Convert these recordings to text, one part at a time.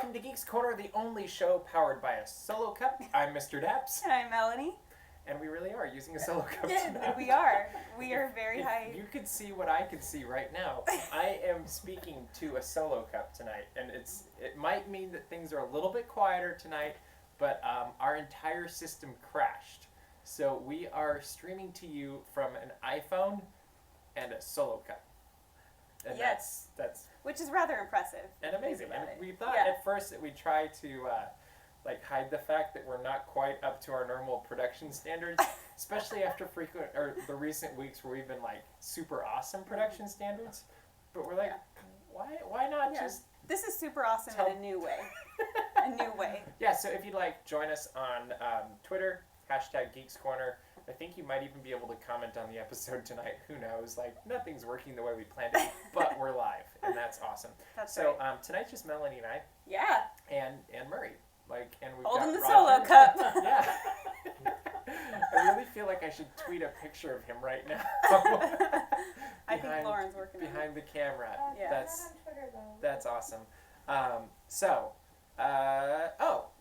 Welcome to Geeks Corner, the only show powered by a solo cup. I'm Mr. DAPs. And I'm Melanie. And we really are using a solo cup tonight. We are. We are very high. You could see what I could see right now. I am speaking to a solo cup tonight, and it might mean that things are a little bit quieter tonight, but our entire system crashed. So we are streaming to you from an iPhone and a solo cup. And yes. That's which is rather impressive. And amazing. And we thought at first that we'd try to hide the fact that we're not quite up to our normal production standards, especially after the recent weeks where we've been like super awesome production standards. But we're like, why not just... This is super awesome in a new way. A new way. Yeah, so if you'd like, join us on Twitter, #Geeks Corner. I think you might even be able to comment on the episode tonight. Who knows? Like, nothing's working the way we planned it, but we're live, and that's awesome. That's so right. Tonight's just Melanie and I. Yeah. And Murray. And we've holding got the solo cup. Yeah. I really feel like I should tweet a picture of him right now. I think Lauren's working behind the camera. Yeah. That's awesome.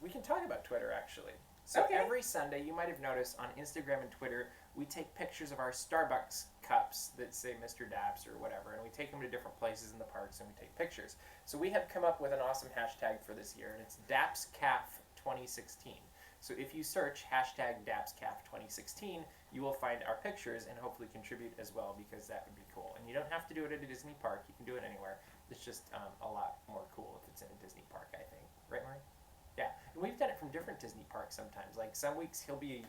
We can talk about Twitter actually. So every Sunday, you might have noticed on Instagram and Twitter, we take pictures of our Starbucks cups that say Mr. DAPs or whatever, and we take them to different places in the parks and we take pictures. So we have come up with an awesome hashtag for this year, and it's DAPSCAF2016. So if you search #DAPSCAF2016, you will find our pictures and hopefully contribute as well, because that would be cool. And you don't have to do it at a Disney park. You can do it anywhere. It's just a lot more cool if it's in a Disney park, I think. Right, Murray? Yeah, and we've done it from different Disney parks sometimes. Like some weeks he'll be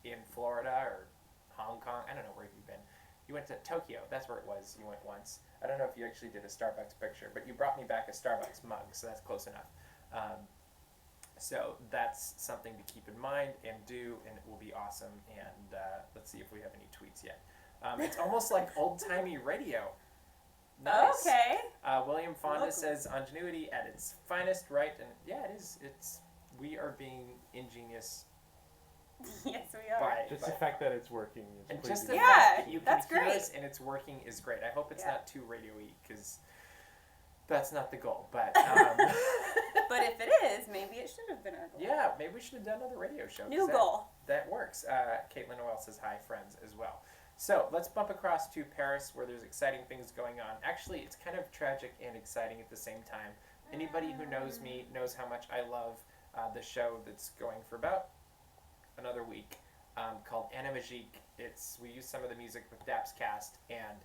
in Florida or Hong Kong. I don't know where you've been. You went to Tokyo. That's where it was. You went once. I don't know if you actually did a Starbucks picture, but you brought me back a Starbucks mug, so that's close enough. So that's something to keep in mind and do, and it will be awesome. And let's see if we have any tweets yet. It's almost like old-timey radio. Nice. Okay. William Fonda says ingenuity at its finest, right? And yeah, it is. We are being ingenious. Yes, we are. Just the fact that it's working is and pleasing. just the fact that you can hear great. us and it's working is great. I hope it's not too radio-y, because that's not the goal. But but if it is, maybe it should have been our goal. Yeah, maybe we should have done another radio show. New goal. That works. Caitlin Noel says hi, friends, as well. So let's bump across to Paris, where there's exciting things going on. Actually, it's kind of tragic and exciting at the same time. Anybody who knows me knows how much I love the show that's going for about another week, called Animagique. We use some of the music with DAP's cast, and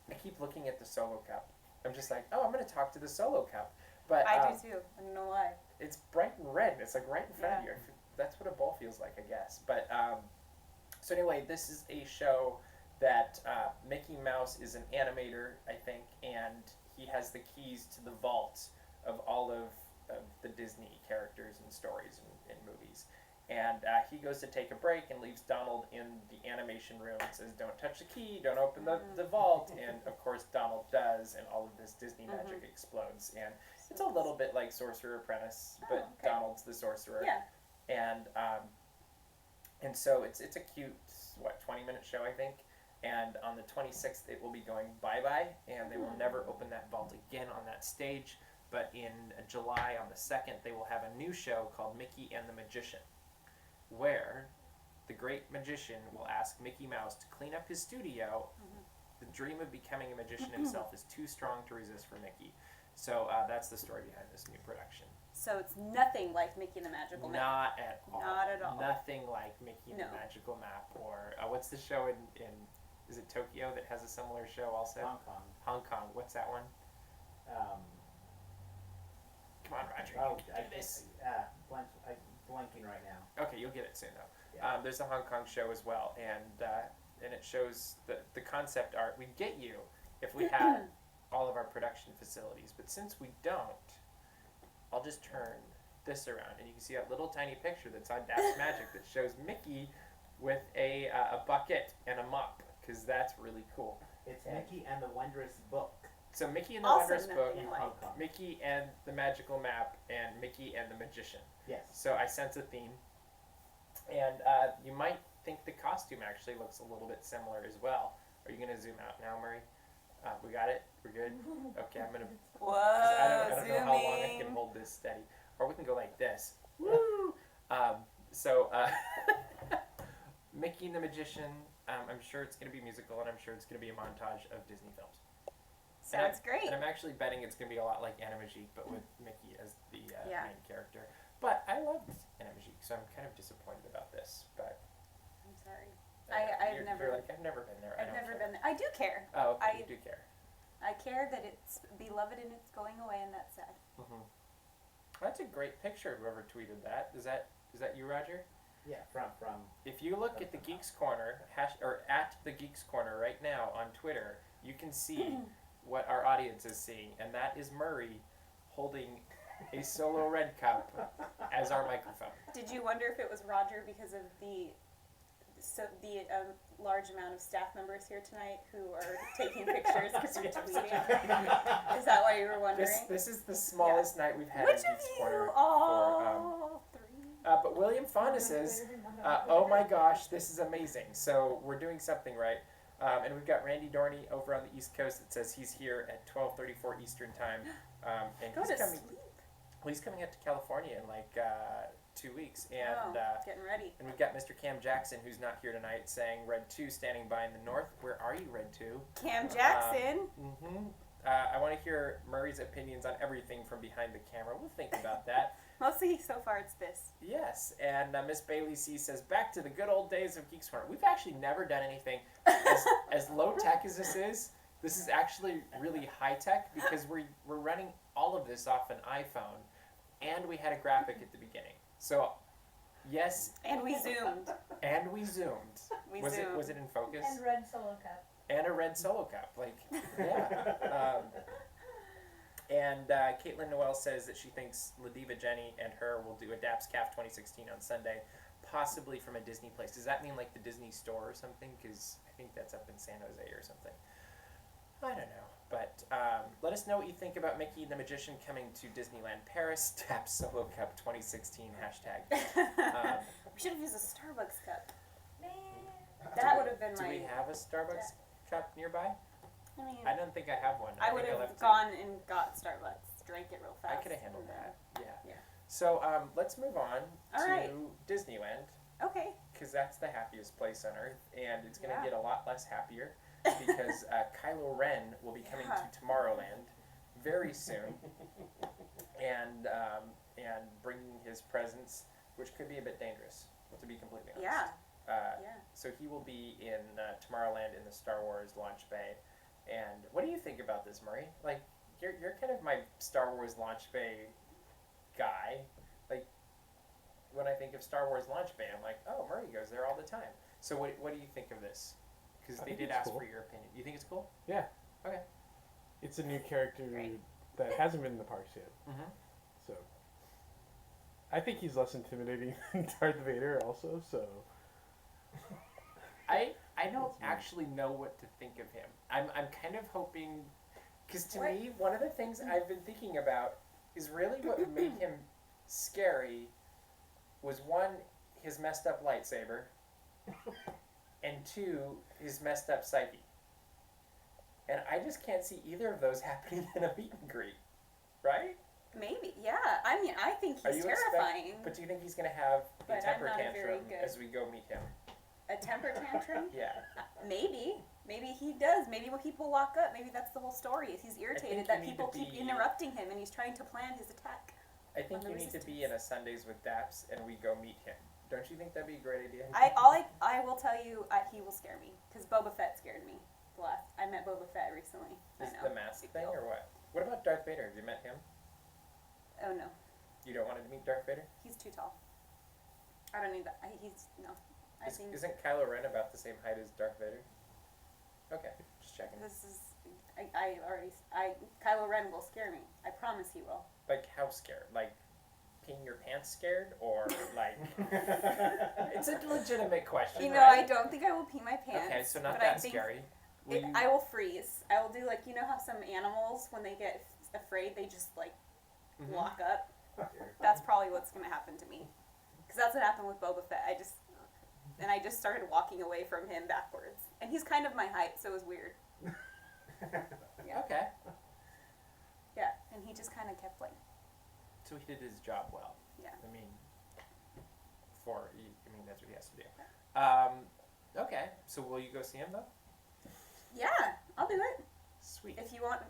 I keep looking at the solo cup. I'm just like, I'm going to talk to the solo cup. But I do too. I don't know why. It's bright and red. It's like right in front of you. That's what a bowl feels like, I guess. But so anyway, this is a show that Mickey Mouse is an animator, I think, and he has the keys to the vault of all of the Disney characters and stories and movies. And he goes to take a break and leaves Donald in the animation room and says, don't touch the key, don't open the vault. And, of course, Donald does, and all of this Disney magic explodes. And it's a little bit like Sorcerer Apprentice, but Donald's the sorcerer. Yeah. And so it's a cute, 20-minute show, I think. And on the 26th, it will be going bye-bye, and they will never open that vault again on that stage. But in July, on the 2nd, they will have a new show called Mickey and the Magician, where the great magician will ask Mickey Mouse to clean up his studio. The dream of becoming a magician himself is too strong to resist for Mickey. So that's the story behind this new production. So it's nothing like Mickey and the Magical Map. Not at all. Not at all. Nothing like Mickey and the Magical Map. Or what's the show in is it Tokyo that has a similar show also? Hong Kong. Hong Kong. What's that one? Come on, Roger. You can do this. I'm blanking right now. Okay, you'll get it soon though. Yeah. There's a Hong Kong show as well, and it shows the concept art. We'd get you if we had all of our production facilities, but since we don't, I'll just turn this around, and you can see a little tiny picture that's on Dash Magic that shows Mickey with a bucket and a mop, because that's really cool. It's Mickey and the Wondrous Book. So Mickey and the Also Wondrous Book, nothing like- Mickey and the Magical Map, and Mickey and the Magician. Yes. So I sense a theme. And you might think the costume actually looks a little bit similar as well. Are you going to zoom out now, Murray? We got it? We're good? Okay, I'm going to... Whoa, I don't know how long I zooming. can hold this steady. or we can go like this. Woo! Mickey and the Magician. I'm sure it's going to be musical, and I'm sure it's going to be a montage of Disney films. Sounds great. And I'm actually betting it's going to be a lot like Animagique, but with Mickey as the main character. But I loved Animagique, so I'm kind of disappointed about this. But I'm sorry. I've never been there. I've never been there. I do care. Oh, okay, you do care. I care that it's beloved and it's going away, and that's sad. Mm-hmm. That's a great picture. Whoever tweeted that is that you, Roger? Yeah, from. If you look at the Geeks Corner or at the Geeks Corner right now on Twitter, you can see what our audience is seeing, and that is Murray holding a solo red cup as our microphone. Did you wonder if it was Roger because of the large amount of staff members here tonight who are taking pictures because you're tweeting? Is that why you were wondering? This is the smallest night we've had Which in Geeks of Corner. you? All three. But William Fonda says, oh my gosh, this is amazing. So we're doing something right. And we've got Randy Dorney over on the East Coast that says he's here at 12:34 Eastern Time. And he's coming out to California in like 2 weeks. And getting ready. And we've got Mr. Cam Jackson, who's not here tonight, saying Red 2 standing by in the north. Where are you, Red 2? Cam Jackson. I want to hear Murray's opinions on everything from behind the camera. We'll think about that. Mostly so far it's this. Yes, and Miss Bailey C says, back to the good old days of Geeks Corner. We've actually never done anything as low tech as this is. This is actually really high tech because we're running all of this off an iPhone, and we had a graphic at the beginning. So, yes. And we zoomed. Was it in focus? And red solo cup. And a red solo cup, yeah. And Caitlin Noel says that she thinks Ladiva Jenny and her will do a DAPs CAF 2016 on Sunday, possibly from a Disney place. Does that mean like the Disney store or something? Because I think that's up in San Jose or something. I don't know. But let us know what you think about Mickey and the Magician coming to Disneyland Paris. DAPs Solo Cup 2016 hashtag. We should have used a Starbucks cup. That would have been Do we have a Starbucks cup nearby? I mean, I don't think I have one. I would have gone and got Starbucks, drank it real fast. I could have handled that. Yeah. Yeah. So let's move on All to right. Disneyland, Okay. because that's the happiest place on earth, and it's going to get a lot less happier because Kylo Ren will be coming to Tomorrowland very soon, and bringing his presence, which could be a bit dangerous, to be completely honest. Yeah. So he will be in Tomorrowland in the Star Wars launch bay. And what do you think about this, Murray? Like, you're kind of my Star Wars launch bay guy. Like, when I think of Star Wars launch bay, I'm like, oh, Murray goes there all the time. So what do you think of this? Because they did ask for your opinion. You think it's cool? Yeah. Okay. It's a new character that hasn't been in the parks yet. Mm-hmm. So I think he's less intimidating than Darth Vader also, so I don't actually know what to think of him. I'm kind of hoping, because to me, one of the things I've been thinking about is really what made him scary was one, his messed up lightsaber, and two, his messed up psyche. And I just can't see either of those happening in a meet and greet, right? Maybe, yeah. I mean, I think he's terrifying. But do you think he's going to have a temper I'm not very tantrum good. as we go meet him? A temper tantrum? Yeah. Maybe. Maybe he does. Maybe when people walk up, maybe that's the whole story. Is he's irritated that people keep interrupting him and he's trying to plan his attack. I think you need to be in a Sundays with DAPs and we go meet him. Don't you think that'd be a great idea? I will tell you, he will scare me because Boba Fett scared me. I met Boba Fett recently. Is it the mask thing or what? What about Darth Vader? Have you met him? Oh no. You don't want to meet Darth Vader? He's too tall. I don't need that. Isn't Kylo Ren about the same height as Darth Vader? Okay, just checking. Kylo Ren will scare me. I promise he will. Like how scared? Like peeing your pants scared, or like? It's a legitimate question. I don't think I will pee my pants. Okay, so not that scary. I will freeze. I will do how some animals, when they get afraid, they just lock up. That's probably what's going to happen to me. Because that's what happened with Boba Fett. I just started walking away from him backwards. And he's kind of my height, so it was weird. Yeah. Okay. Yeah, and he just kind of kept So he did his job well. Yeah. I mean, that's what he has to do. Okay. So will you go see him though? Yeah, I'll do it. Sweet. If you want,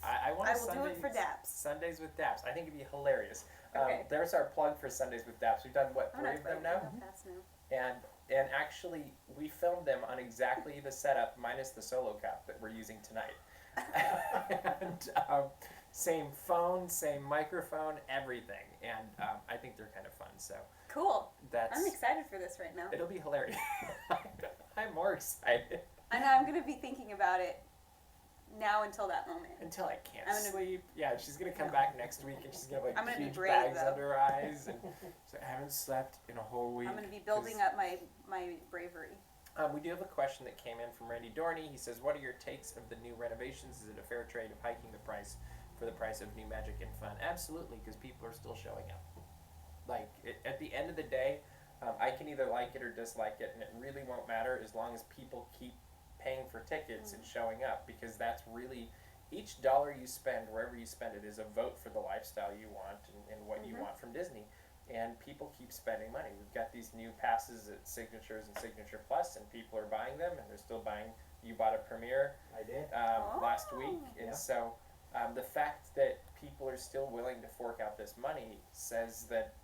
I want I will do it for DAPs. Sundays with DAPs. I think it'd be hilarious. Okay. There's our plug for Sundays with DAPs. We've done what, I'm 3 not of them playing now? DAPs now. And actually, we filmed them on exactly the setup minus the solo cup that we're using tonight. And same phone, same microphone, everything. And I think they're kind of fun. So Cool. that's. I'm excited for this right now. It'll be hilarious. I'm more excited. I know I'm gonna be thinking about it now until that moment. Until I can't I'm gonna- sleep. Yeah, she's gonna come No. back next week and she's gonna have I'm like gonna be huge brave, bags though. under her eyes and so I haven't slept in a whole week. I'm gonna be building up my bravery. We do have a question that came in from Randy Dorney. He says, "What are your takes of the new renovations? Is it a fair trade of hiking the price for the price of new magic and fun?" Absolutely, because people are still showing up. Like at the end of the day, I can either like it or dislike it, and it really won't matter as long as people keep paying for tickets and showing up, because that's really each dollar you spend, wherever you spend it, is a vote for the lifestyle you want and what you want from Disney. And people keep spending money. We've got these new passes at Signatures and Signature Plus, and people are buying them, and they're still buying. You bought a Premiere I did. last week, and Yeah. so the fact that people are still willing to fork out this money says that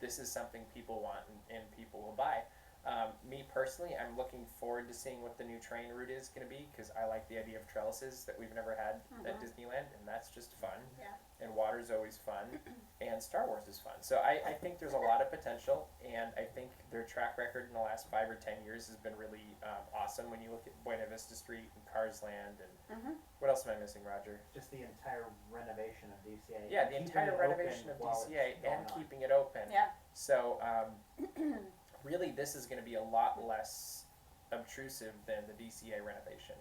this is something people want and people will buy. Me personally, I'm looking forward to seeing what the new train route is going to be, because I like the idea of trellises that we've never had at Disneyland, and that's just fun. Yeah. And water's always fun, and Star Wars is fun. So I think there's a lot of potential, and I think their track record in the last 5 or 10 years has been really awesome. When you look at Buena Vista Street and Cars Land, and what else am I missing, Roger? Just the entire renovation of DCA. Yeah, the Keeping entire it renovation open of while it's DCA going and on. keeping it open. Yeah. So really, this is going to be a lot less obtrusive than the DCA renovation,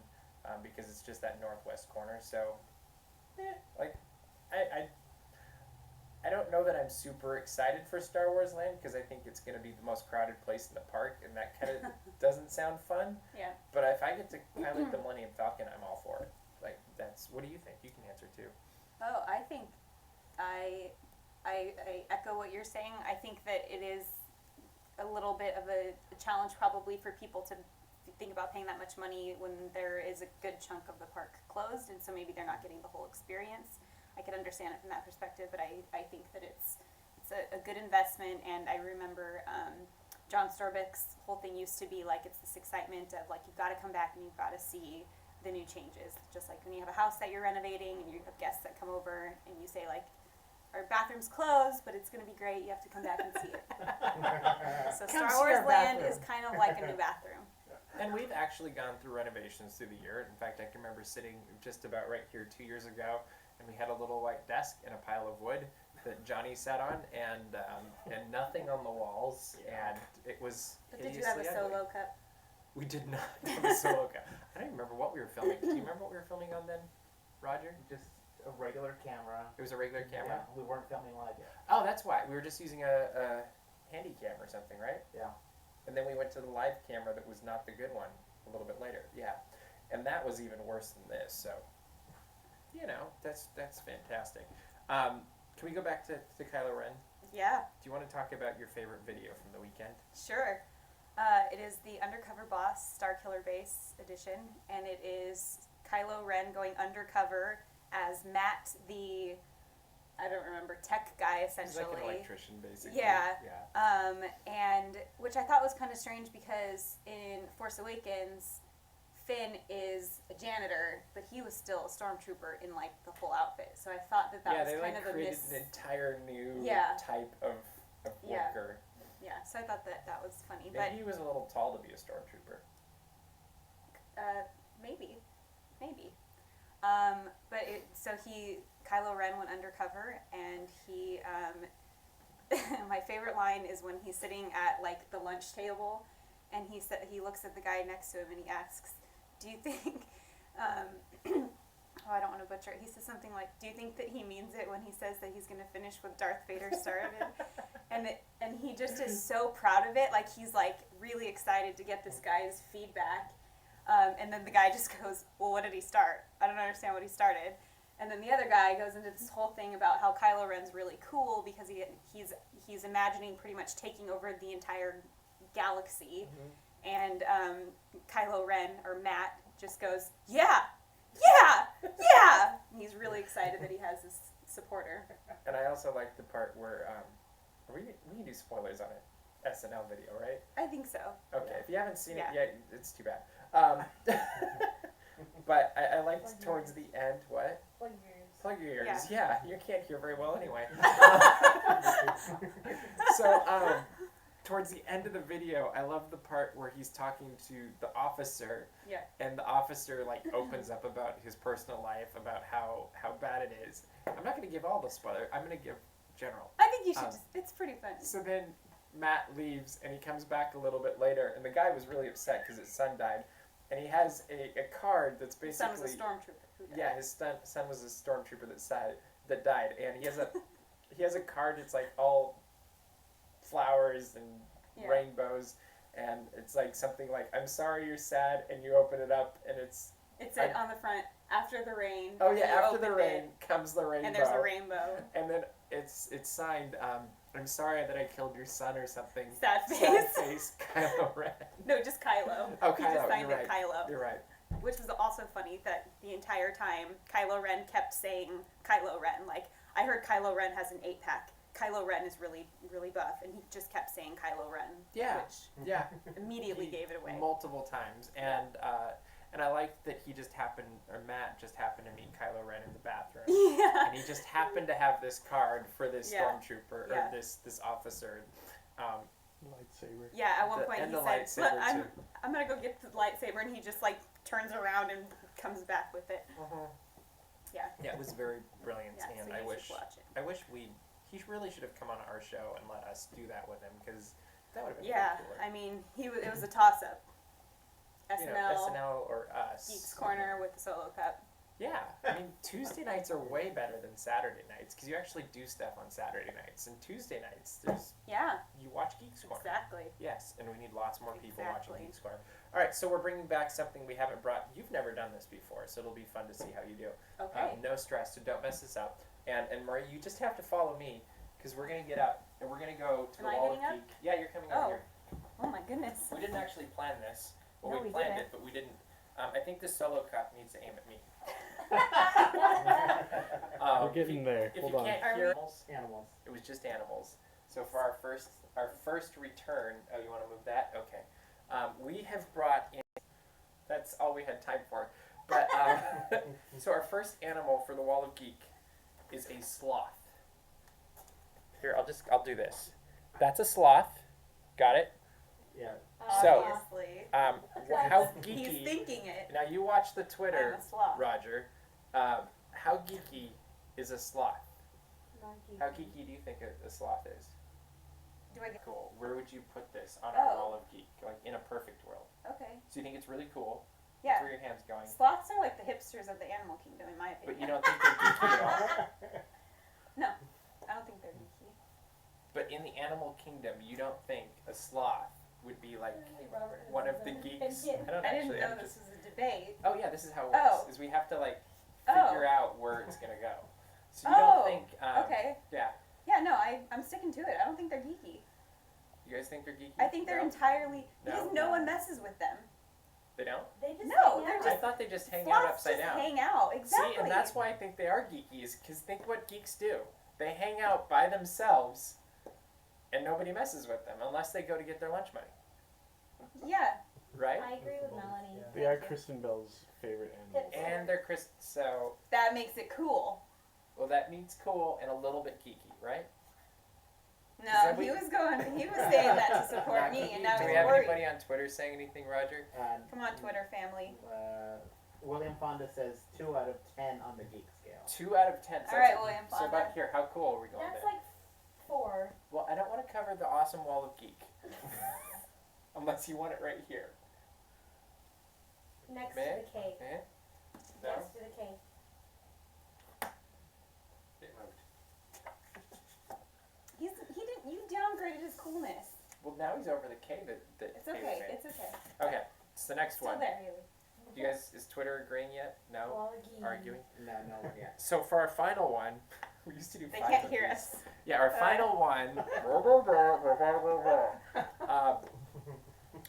because it's just that northwest corner. So, like, I don't know that I'm super excited for Star Wars Land, because I think it's going to be the most crowded place in the park, and that kind of doesn't sound fun. Yeah. But if I get to pilot the Millennium Falcon, I'm all for it. Like, what do you think? You can answer too. Oh, I think I echo what you're saying. I think that it is a little bit of a challenge probably for people to think about paying that much money when there is a good chunk of the park closed, and so maybe they're not getting the whole experience. I can understand it from that perspective, but I think that it's a good investment, and I remember John Storbeck's whole thing used to be like, it's this excitement of like, you've got to come back and you've got to see the new changes. Just like when you have a house that you're renovating and you have guests that come over and you say like, our bathroom's closed, but it's going to be great. You have to come back and see it. So Come Star see Wars our Land bathroom. is kind of like a new bathroom. And we've actually gone through renovations through the year. In fact, I can remember sitting just about right here 2 years ago, and we had a little white desk and a pile of wood that Johnny sat on, and nothing on the walls, and it was But did you have a hideously ugly. solo cup? We did not have a solo cup. I don't even remember what we were filming. Do you remember what we were filming on then, Roger? Just a regular camera. It was a regular camera? Yeah, we weren't filming live yet. Oh, that's why. We were just using a handy cam or something, right? Yeah. And then we went to the live camera that was not the good one a little bit later. Yeah. And that was even worse than this. So, you know, that's fantastic. Can we go back to Kylo Ren? Yeah, Do you want to talk about your favorite video from the weekend? sure. It is the Undercover Boss Starkiller Base edition, and it is Kylo Ren going undercover as Matt, the, I don't remember, tech guy He's essentially. like an electrician, basically. Yeah. Yeah. And which I thought was kind of strange because in Force Awakens, Finn is a janitor, but he was still a stormtrooper in like the full outfit. So I thought that Yeah, was they kind like of a created miss. an entire new Yeah. type of Yeah. worker. Yeah, so I thought that was funny, Maybe he was a little tall to be a stormtrooper. but maybe. But Kylo Ren went undercover, and he, my favorite line is when he's sitting at like the lunch table, and he looks at the guy next to him and he asks, "Do you think?" Oh, I don't want to butcher it. He says something like, "Do you think that he means it when he says that he's going to finish what Darth Vader started?" And he just is so proud of it. Like he's like really excited to get this guy's feedback. And then the guy just goes, "Well, what did he start? I don't understand what he started." And then the other guy goes into this whole thing about how Kylo Ren's really cool because he's imagining pretty much taking over the entire galaxy. And Kylo Ren, or Matt, just goes, yeah! And he's really excited that he has this supporter. And I also like the part where we can do spoilers on it. SNL video, right? I think so. Okay, if you haven't seen Yeah. it yet, it's too bad. But I liked towards the end, what? Plug your ears. Yeah, you can't hear very well anyway. So, towards the end of the video, I love the part where he's talking to the officer. Yeah. And the officer, like, opens up about his personal life, about how bad it is. I'm not going to give all the spoilers. I'm going to give general. I think you should it's pretty fun. So then Matt leaves, and he comes back a little bit later, and the guy was really upset because his son died. And he has a card that's His son basically... was a stormtrooper who died. Yeah, his son was a stormtrooper that died, and he has a card that's like all flowers and rainbows, and it's like something like, "I'm sorry you're sad," and you open it up, and it said on the front, "After the rain." Oh yeah, you after the opened rain it, comes the rainbow. and there's a rainbow. And then it's signed, "I'm sorry that I killed your son," or something. Sad face. Sad face, Kylo Ren. No, just Kylo. Oh, He Kylo, just signed you're it right. Kylo. You're right. Which was also funny that the entire time Kylo Ren kept saying Kylo Ren. Like, I heard Kylo Ren has an 8-pack. Kylo Ren is really, really buff, and he just kept saying Kylo Ren. Yeah. Which Yeah. immediately gave it away. Multiple times, and I liked that Matt just happened to meet Kylo Ren in the bathroom. Yeah. And he just happened to have this card for this Yeah. stormtrooper, Yeah. or this officer. Lightsaber. Yeah, at one point and he the said, lightsaber, "Look, too. I'm gonna go get the lightsaber," and he just like turns around and comes back with it. Yeah. Yeah, it was very brilliant, Yeah, and so I you wish should watch it. he really should have come on our show and let us do that with him, because that would have been Yeah, pretty cool. I mean, it was a toss up. You know, SNL, SNL or us. Geeks Corner with the solo cup. Yeah, I mean, Tuesday nights are way better than Saturday nights, because you actually do stuff on Saturday nights, and Tuesday nights Yeah, you watch Geeks Corner. exactly. Yes, and we need lots more people Exactly. watching Geeks Corner. All right, so we're bringing back something we haven't brought. You've never done this before, so it'll be fun to see how you do. Okay. No stress, so don't mess this up. And Marie, you just have to follow me, because we're gonna get up and we're gonna go to Am the I wall of getting Geek. Yeah, you're coming Oh. over here. Oh my goodness. We didn't actually plan this. Well, No, we we planned didn't. it, but we didn't. I think the solo cup needs to aim at me. We're getting there. If Hold you on. can't Are hear, Animals. it was just animals. So for our first return, oh, you want to move that? Okay. We have brought in. That's all we had time for. But so our first animal for the Wall of Geek is a sloth. Here, I'll do this. That's a sloth. Got it? Yeah. So, Obviously. How geeky? He's thinking it. Now you watch the I'm Twitter, a sloth. Roger. How geeky is a sloth? How geeky do you think a sloth is? Do I get Cool. Where would you put this on our Oh. Wall of Geek? Like in a perfect world. Okay. So you think it's really cool? Yeah. That's where your hand's going. Sloths are like the hipsters of the animal kingdom, in my opinion. But you don't think they're geeky at all? No, I don't think they're geeky. But in the animal kingdom, you don't think a sloth would be like one of the geeks? I don't I didn't actually. know I'm this just. was a debate. Oh yeah, this is how it works. Oh. Is we have to like Oh. figure out where it's gonna go. So you Oh, don't think? Okay. Yeah. Yeah, no, I'm sticking to it. I don't think they're geeky. You guys think they're geeky? I think they're No? entirely because No? no one messes with them. They don't. No, they're I just thought they just hang out sloths upside just down. hang out. Exactly. See, and that's why I think they are geekies, because think what geeks do. They hang out by themselves, and nobody messes with them unless they go to get their lunch money, Yeah. right? I agree with Melanie. Yeah. They are Kristen Bell's favorite animals. And they're so, That makes it cool. well, that means cool and a little bit geeky, right? No, that he we- was saying that to support Not me, geeky. and now Do he's we have worried. anybody on Twitter saying anything, Roger? Come on, Twitter family. William Fonda says 2 out of 10 on the geek scale. 2 out of 10. So All right, that's- William So Fonda. about here, how cool are we going That's there? like 4. Well, I don't want to cover the awesome Wall of Geek, unless you want it right here. Next May? to the cake. Eh? No? Next to the cake. It moved. You downgraded his coolness. Well, now he's over the K that It's Haley okay. made. It's okay. Okay, it's the next Still one. there, Haley. You guys, is Twitter agreeing yet? No? Wall-E. Arguing? No, yeah. So for our final one, we used to do They 5 can't of hear these. us. Yeah, our final one.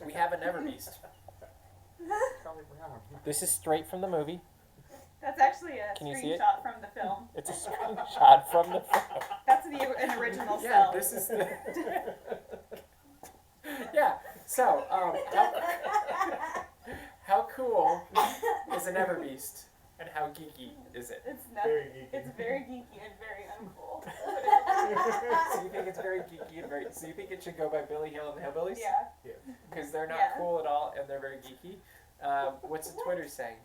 We have a Never Beast. This is straight from the movie. That's actually a Can you see it? screenshot from the film. It's a screenshot from the film. That's an original Yeah, cell. this is the. Yeah. So, how cool is a Never Beast, and how geeky is it? It's not. Very geeky. It's very geeky and very uncool. So you think it's very geeky and very. So you think it should go by Billy Hill and the Hillbillies? Yeah. Because they're not Yeah. cool at all and they're very geeky. What's the Twitter saying?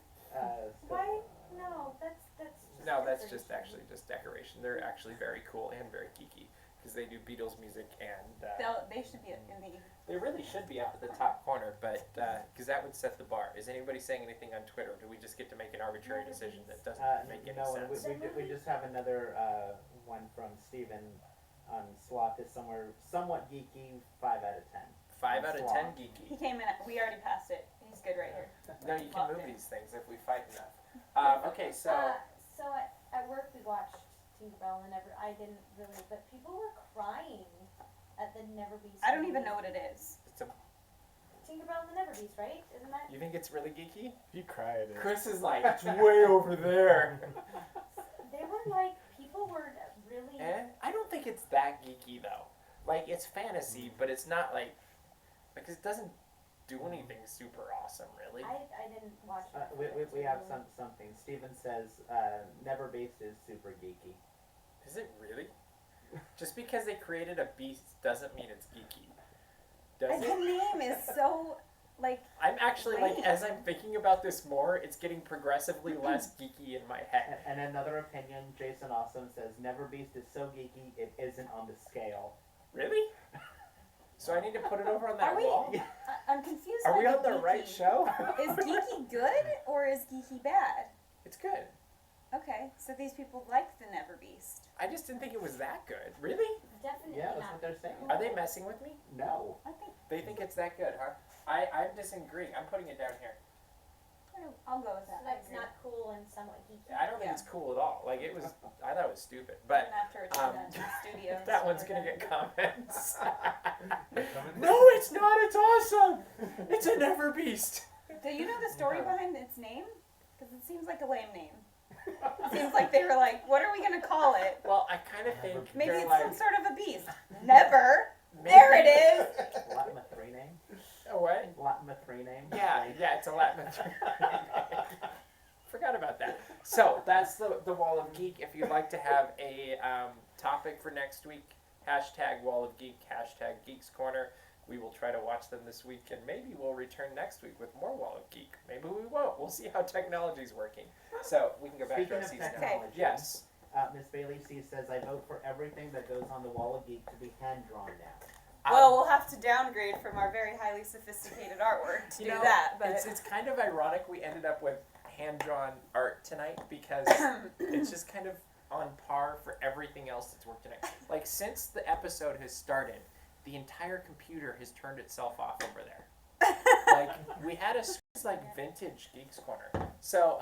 Why? No, that's No, that's decoration. just actually just decoration. They're actually very cool and very geeky because they do Beatles music and They should be in the. they really should be up at the top corner, but because that would set the bar. Is anybody saying anything on Twitter? Or do we just get to make an arbitrary decision that doesn't make any No, sense? we just have another one from Steven on Sloth is somewhat geeky, 5 out of 10. 5 out of 10 He geeky. came in. We already passed it. He's good right here. No, you can Locked move in. these things if we fight enough. Okay, so So at work we watched Tinkerbell and I didn't really, but people were crying at the Never Beast. I don't even movie. know what it is. it's a, Tinkerbell and the Never Beast, right? Isn't that? you think it's really geeky? You cry at it. Chris is like, it's way over there. They were like, people were really. I don't think it's that geeky though. Like it's fantasy, but it's not like it doesn't do anything super awesome, really. I didn't watch it. We have something. Steven says Never Beast is super geeky. Is it really? Just because they created a beast doesn't mean it's geeky, does And the it? name is so like. I'm actually like, as I'm thinking about this more, it's getting progressively less geeky in my head. And another opinion, Jason Awesome says Never Beast is so geeky it isn't on the scale. Really? So I need to put it over on that Are we- wall? I'm confused. Are by we on the geeky. right show? Is geeky good or is geeky bad? It's good. Okay, so these people like the Never Beast. I just didn't think it was that good. Really? Definitely Yeah, that's not. what they're saying. Are they messing with me? No. I think They think it's that good, huh? I'm disagreeing. I'm putting it down here. I'll go with So that. that's not cool and somewhat geeky. I don't think it's cool at all. Like it was, I thought it was stupid. But after it's done in the studio. that one's gonna we're get done. comments. No, it's not. It's awesome. It's a Never Beast. Do you know the story behind its name? Because it seems like a lame name. It seems like they were like, what are we gonna call it? Well, I kind of think Maybe they're it's like, some sort of a beast. Never. maybe- There it is. Latin 3 name? A what? Latin 3 name? Yeah, it's a Latin. Forgot about that. So that's the Wall of Geek. If you'd like to have a topic for next week, hashtag Wall of Geek, hashtag Geeks Corner. We will try to watch them this week, and maybe we'll return next week with more Wall of Geek. Maybe we won't. We'll see how technology's working. So we can go back Speaking to our of season. technology, Yes. Miss Bailey C says, I vote for everything that goes on the Wall of Geek to be hand-drawn now. Well, we'll have to downgrade from our very highly sophisticated artwork to You do know, that. But it's kind of ironic we ended up with hand-drawn art tonight because it's just kind of on par for everything else that's worked tonight. Like, since the episode has started, the entire computer has turned itself off over there. Like, we had it's like vintage Geeks Corner. So,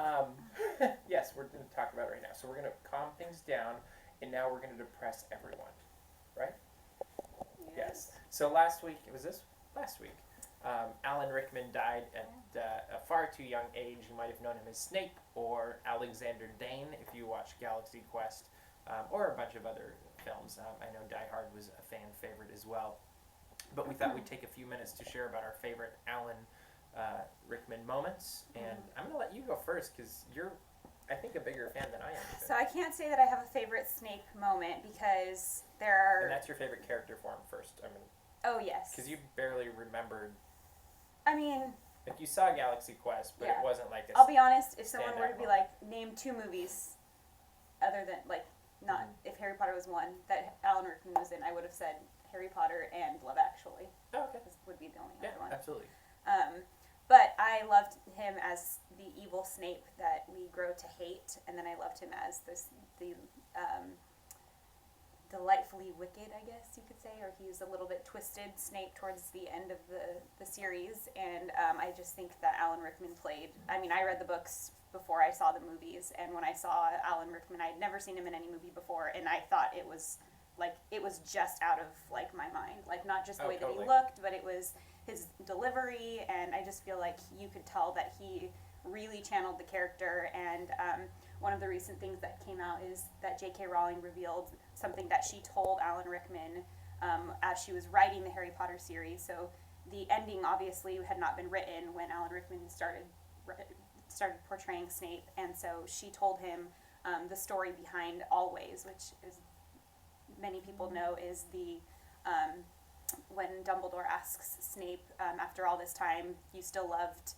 yes, we're going to talk about it right now. So we're going to calm things down, and now we're going to depress everyone. Right? Yes. So last week, Alan Rickman died at a far too young age. You might have known him as Snape or Alexander Dane if you watch Galaxy Quest or a bunch of other films. I know Die Hard was a fan favorite as well. But we thought we'd take a few minutes to share about our favorite Alan Rickman moments. And I'm going to let you go first because you're, I think, a bigger fan than I am. Even. so I can't say that I have a favorite Snape moment because there And are. that's your favorite character form first. I mean, Oh yes. because you barely remembered. I mean, Like, you saw Galaxy Quest, but Yeah. it wasn't like a... I'll be honest. If someone were to standout be moment. like, name 2 movies, other than like, not if Harry Potter was one that Alan Rickman was in, I would have said Harry Potter and Love Actually. Oh, okay. This would be the only Yeah, other one. absolutely. But I loved him as the evil Snape that we grow to hate, and then I loved him as the delightfully wicked, I guess you could say, or he's a little bit twisted Snape towards the end of the series, and I just think that Alan Rickman played, I mean, I read the books before I saw the movies, and when I saw Alan Rickman, I had never seen him in any movie before, and I thought it was just out of, like, my mind, like, not just the way totally. that he looked, but it was his delivery, and I just feel like you could tell that he really channeled the character, and one of the recent things that came out is that J.K. Rowling revealed something that she told Alan Rickman as she was writing the Harry Potter series. So the ending obviously had not been written when Alan Rickman started portraying Snape, and so she told him the story behind Always, which is many people know is the when Dumbledore asks Snape after all this time, you still loved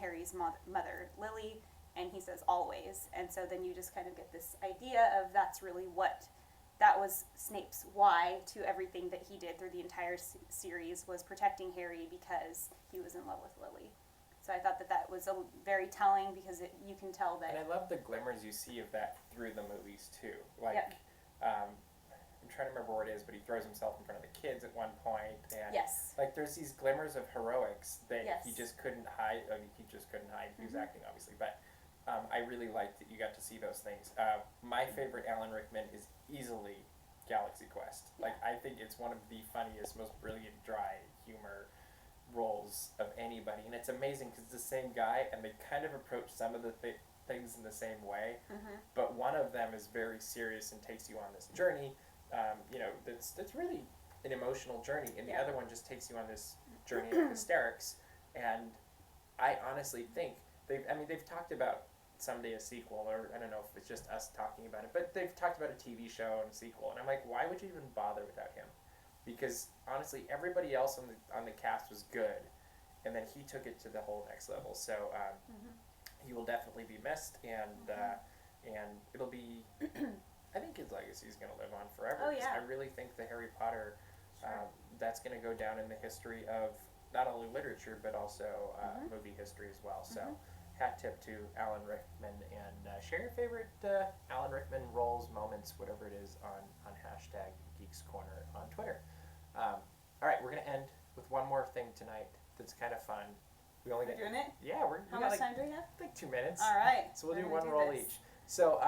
Harry's mother, Lily, and he says always, and so then you just kind of get this idea of that's really what, that was Snape's why to everything that he did through the entire series, was protecting Harry because he was in love with Lily. So I thought that was very telling, because you can tell that. And I love the glimmers you see of that through the movies too. Like, Yep. I'm trying to remember where it is, but he throws himself in front of the kids at one point, and Yes. like there's these glimmers of heroics that Yes. he just couldn't hide. I mean, he just couldn't hide. He was Mhm. acting, obviously, but I really liked that you got to see those things. My favorite Alan Rickman is easily Galaxy Quest. Like, I think it's one of the funniest, most brilliant, dry humor roles of anybody, and it's amazing because it's the same guy, and they kind of approach some of the things in the same way, Mm-hmm. but one of them is very serious and takes you on this journey. That's really an emotional journey, and the Yeah. other one just takes you on this journey of hysterics. And I honestly think they've talked about someday a sequel, or I don't know if it's just us talking about it, but they've talked about a TV show and a sequel, and I'm like, why would you even bother without him? Because honestly, everybody else on the cast was good, and then he took it to the whole next level. So he will definitely be missed, and it'll be. I think his legacy is going to live on forever. Oh, yeah. I really think the Harry Potter, that's going to go down in the history of not only literature but also movie history as well. So, hat tip to Alan Rickman, and share your favorite Alan Rickman roles, moments, whatever it is, on hashtag Geeks Corner on Twitter. All right, we're going to end with one more thing tonight that's kind of fun. We only We're get doing it? Yeah, we How got much like, time do we have? like 2 minutes. All right. So we'll do We're one gonna roll this. each. So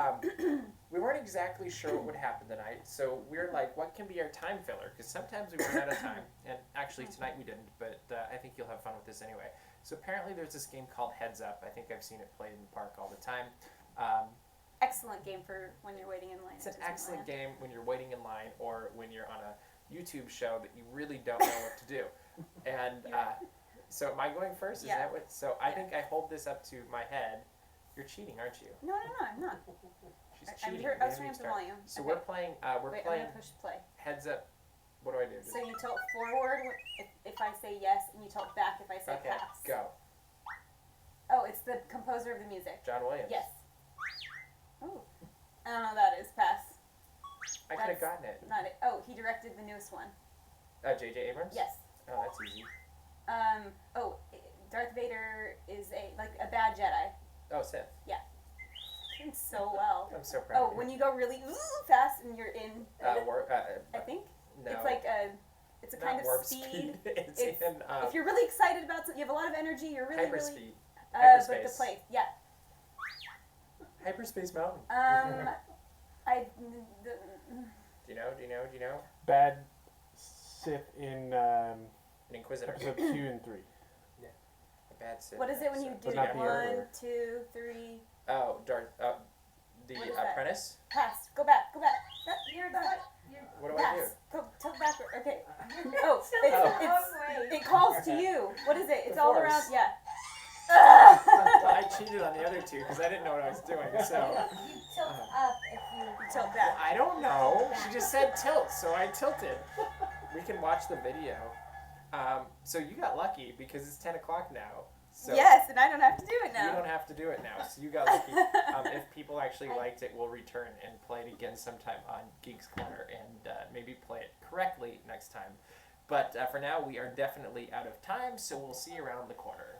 we weren't exactly sure what would happen tonight. So we're like, what can be our time filler? Because sometimes we run out of time. And actually tonight we didn't, but I think you'll have fun with this anyway. So apparently there's this game called Heads Up. I think I've seen it played in the park all the time. Excellent game for when you're waiting in line. It's an at excellent Disneyland. game when you're waiting in line or when you're on a YouTube show that you really don't know what to do. And so am I going first? Is Yeah. that what? So I Yeah. think I hold this up to my head. You're cheating, aren't you? No, I'm not. She's I'm cheating. here, We I was haven't turning even up the started. volume. So Okay. we're playing. Wait, Playing I'm gonna push play. Heads Up. What do I do? So you tilt forward if I say yes, and you tilt back if I say Okay, pass. go. Oh, it's the composer of the music. John Williams. Yes. Oh, I don't know what that is. Pass. I could have gotten it. Not it. Oh, he directed the newest one. J.J. Abrams? Yes. Oh, that's easy. Darth Vader is a bad Jedi. Oh, Sith. Doing so well. I'm so proud Oh, of you. when you go really fast and you're in. I think no. it's like it's a kind not of warp speed. It's It's- in If you're really excited about something, you have a lot of energy. You're really hyperspeed. But Hyperspace. the place, yeah. Hyperspace Mountain. I. Do you know? Bad Sith in An Inquisitor. episode 2 and 3. A bad Sith. What is it when you do But not the 1, Emperor. 2, 3? Oh, Darth. The What is that? Apprentice. Pass. Go back. You're What do I do? Pass. Go tilt backward. Okay. Oh, Oh. it calls to you. What is it? It's The all Force. around. Yeah. Well, I cheated on the other two because I didn't know what I was doing. So You tilt up if you Tilt back. I don't know. She just said tilt, so I tilted. We can watch the video. So you got lucky because it's 10 o'clock now. So Yes, and I don't have to do it you now. don't have to do it now. So you got lucky. If people actually liked it, we'll return and play it again sometime on Geeks Corner and maybe play it correctly next time. But for now, we are definitely out of time, so we'll see you around the corner.